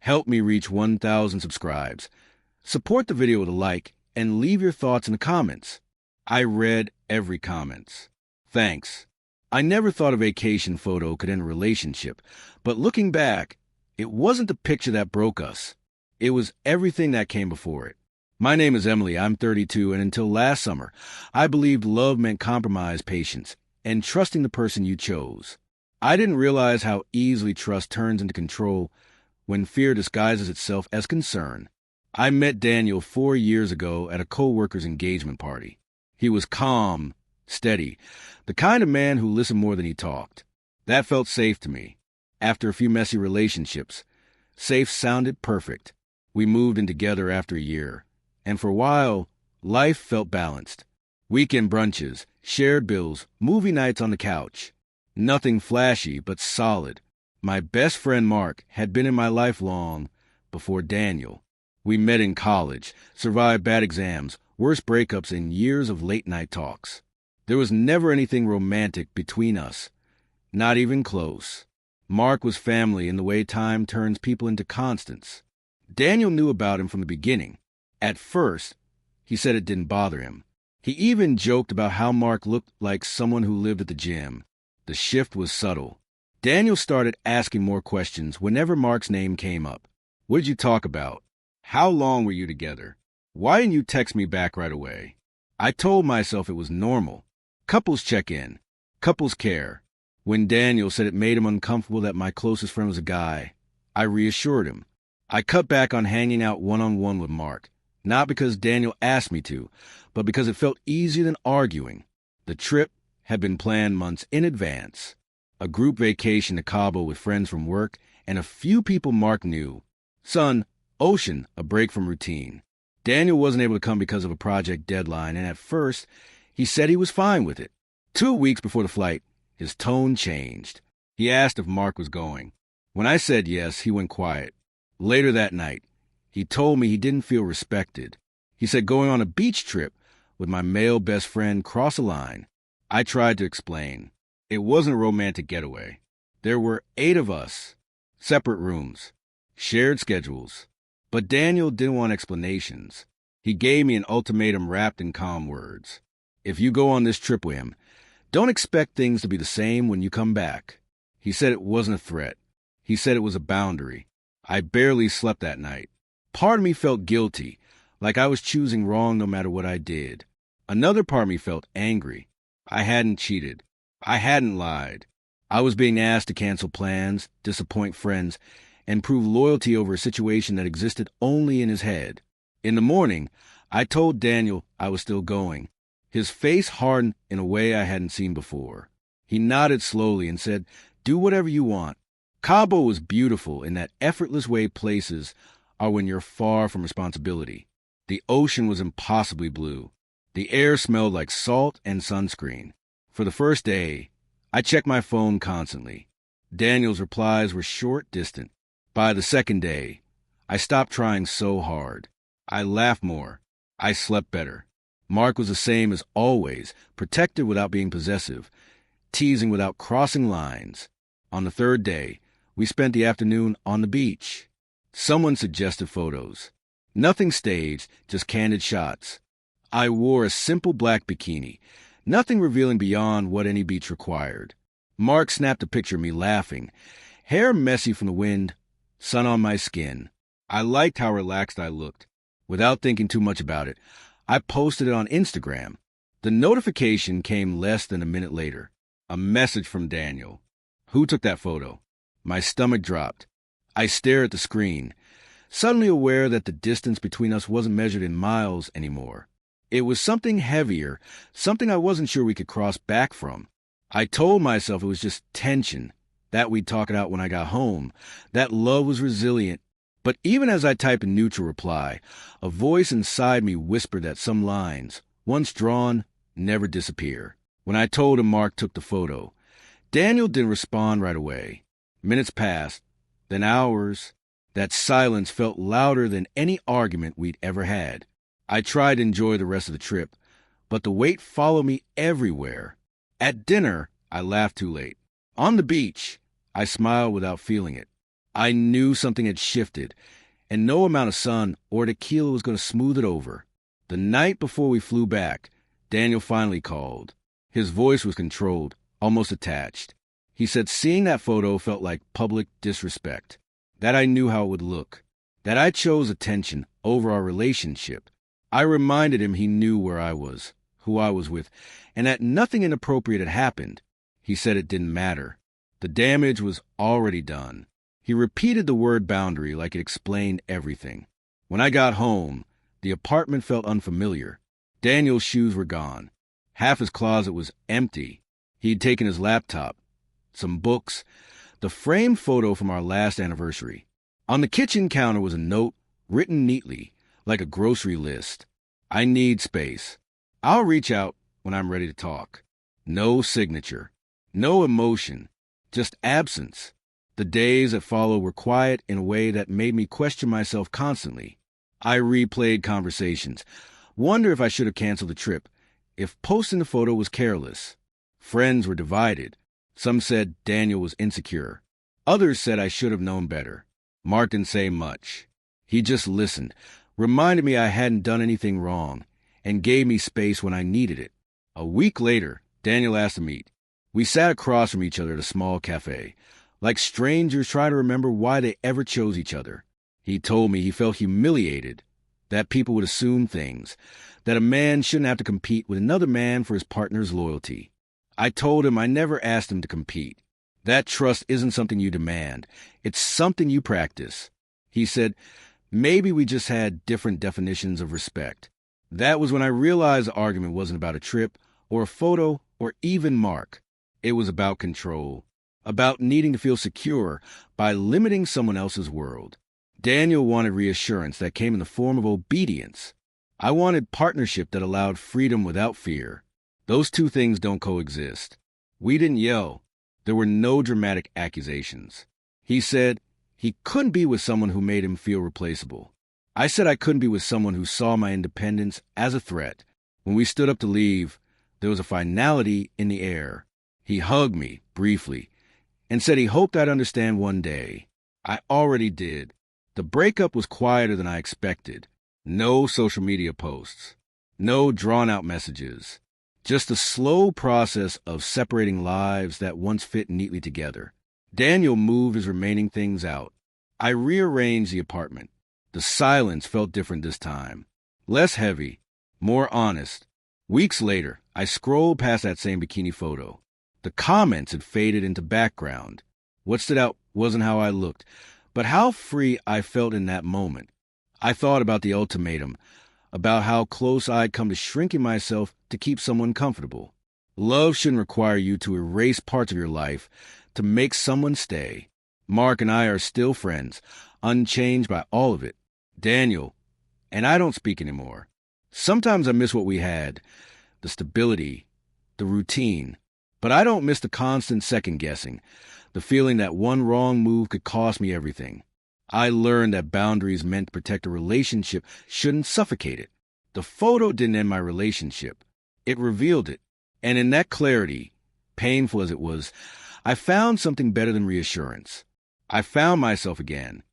Help me reach 1,000 subscribes. Support the video with a like and leave your thoughts in the comments. I read every comment. Thanks. I never thought a vacation photo could end a relationship, but looking back, it wasn't the picture that broke us. It was everything that came before it. My name is Emily. I'm 32, and until last summer, I believed love meant compromise, patience, and trusting the person you chose. I didn't realize how easily trust turns into control when fear disguises itself as concern. I met Daniel 4 years ago at a co-worker's engagement party. He was calm, steady, the kind of man who listened more than he talked. That felt safe to me. After a few messy relationships, safe sounded perfect. We moved in together after a year, and for a while, life felt balanced. Weekend brunches, shared bills, movie nights on the couch. Nothing flashy, but solid. My best friend Mark had been in my life long before Daniel. We met in college, survived bad exams, worse breakups, and years of late-night talks. There was never anything romantic between us, not even close. Mark was family in the way time turns people into constants. Daniel knew about him from the beginning. At first, he said it didn't bother him. He even joked about how Mark looked like someone who lived at the gym. The shift was subtle. Daniel started asking more questions whenever Mark's name came up. What did you talk about? How long were you together? Why didn't you text me back right away? I told myself it was normal. Couples check in. Couples care. When Daniel said it made him uncomfortable that my closest friend was a guy, I reassured him. I cut back on hanging out one-on-one with Mark, not because Daniel asked me to, but because it felt easier than arguing. The trip had been planned months in advance. A group vacation to Cabo with friends from work and a few people Mark knew. Sun, ocean, a break from routine. Daniel wasn't able to come because of a project deadline, and at first, he said he was fine with it. 2 weeks before the flight, his tone changed. He asked if Mark was going. When I said yes, he went quiet. Later that night, he told me he didn't feel respected. He said going on a beach trip with my male best friend crossed a line. I tried to explain. It wasn't a romantic getaway. There were 8 of us, separate rooms, shared schedules. But Daniel didn't want explanations. He gave me an ultimatum wrapped in calm words. If you go on this trip with him, don't expect things to be the same when you come back. He said it wasn't a threat. He said it was a boundary. I barely slept that night. Part of me felt guilty, like I was choosing wrong no matter what I did. Another part of me felt angry. I hadn't cheated. I hadn't lied. I was being asked to cancel plans, disappoint friends, and prove loyalty over a situation that existed only in his head. In the morning, I told Daniel I was still going. His face hardened in a way I hadn't seen before. He nodded slowly and said, "Do whatever you want." Cabo was beautiful in that effortless way places are when you're far from responsibility. The ocean was impossibly blue. The air smelled like salt and sunscreen. For the first day, I checked my phone constantly. Daniel's replies were short, distant. By the second day, I stopped trying so hard. I laughed more. I slept better. Mark was the same as always, protective without being possessive, teasing without crossing lines. On the third day, we spent the afternoon on the beach. Someone suggested photos. Nothing staged, just candid shots. I wore a simple black bikini, nothing revealing beyond what any beach required. Mark snapped a picture of me laughing, hair messy from the wind, sun on my skin. I liked how relaxed I looked. Without thinking too much about it, I posted it on Instagram. The notification came less than a minute later. A message from Daniel. "Who took that photo?" My stomach dropped. I stared at the screen, suddenly aware that the distance between us wasn't measured in miles anymore. It was something heavier, something I wasn't sure we could cross back from. I told myself it was just tension, that we'd talk it out when I got home, that love was resilient. But even as I typed a neutral reply, a voice inside me whispered that some lines, once drawn, never disappear. When I told him Mark took the photo, Daniel didn't respond right away. Minutes passed, then hours. That silence felt louder than any argument we'd ever had. I tried to enjoy the rest of the trip, but the weight followed me everywhere. At dinner, I laughed too late. On the beach, I smiled without feeling it. I knew something had shifted, and no amount of sun or tequila was going to smooth it over. The night before we flew back, Daniel finally called. His voice was controlled, almost attached. He said seeing that photo felt like public disrespect, that I knew how it would look, that I chose attention over our relationship. I reminded him he knew where I was, who I was with, and that nothing inappropriate had happened. He said it didn't matter. The damage was already done. He repeated the word boundary like it explained everything. When I got home, the apartment felt unfamiliar. Daniel's shoes were gone. Half his closet was empty. He'd taken his laptop, some books, the framed photo from our last anniversary. On the kitchen counter was a note written neatly, like a grocery list. I need space. I'll reach out when I'm ready to talk. No signature. No emotion. Just absence. The days that followed were quiet in a way that made me question myself constantly. I replayed conversations. Wonder if I should have canceled the trip. If posting the photo was careless. Friends were divided. Some said Daniel was insecure. Others said I should have known better. Mark didn't say much. He just listened, reminded me I hadn't done anything wrong, and gave me space when I needed it. A week later, Daniel asked to meet. We sat across from each other at a small cafe, like strangers trying to remember why they ever chose each other. He told me he felt humiliated, that people would assume things, that a man shouldn't have to compete with another man for his partner's loyalty. I told him I never asked him to compete. That trust isn't something you demand. It's something you practice. He said, maybe we just had different definitions of respect. That was when I realized the argument wasn't about a trip or a photo or even Mark. It was about control, about needing to feel secure by limiting someone else's world. Daniel wanted reassurance that came in the form of obedience. I wanted partnership that allowed freedom without fear. Those two things don't coexist. We didn't yell. There were no dramatic accusations. He said he couldn't be with someone who made him feel replaceable. I said I couldn't be with someone who saw my independence as a threat. When we stood up to leave, there was a finality in the air. He hugged me, briefly, and said he hoped I'd understand one day. I already did. The breakup was quieter than I expected. No social media posts. No drawn-out messages. Just a slow process of separating lives that once fit neatly together. Daniel moved his remaining things out. I rearranged the apartment. The silence felt different this time. Less heavy. More honest. Weeks later, I scrolled past that same bikini photo. The comments had faded into background. What stood out wasn't how I looked, but how free I felt in that moment. I thought about the ultimatum, about how close I'd come to shrinking myself to keep someone comfortable. Love shouldn't require you to erase parts of your life to make someone stay. Mark and I are still friends, unchanged by all of it. Daniel, and I don't speak anymore. Sometimes I miss what we had, the stability, the routine. But I don't miss the constant second-guessing, the feeling that one wrong move could cost me everything. I learned that boundaries meant to protect a relationship shouldn't suffocate it. The photo didn't end my relationship. It revealed it. And in that clarity, painful as it was, I found something better than reassurance. I found myself again,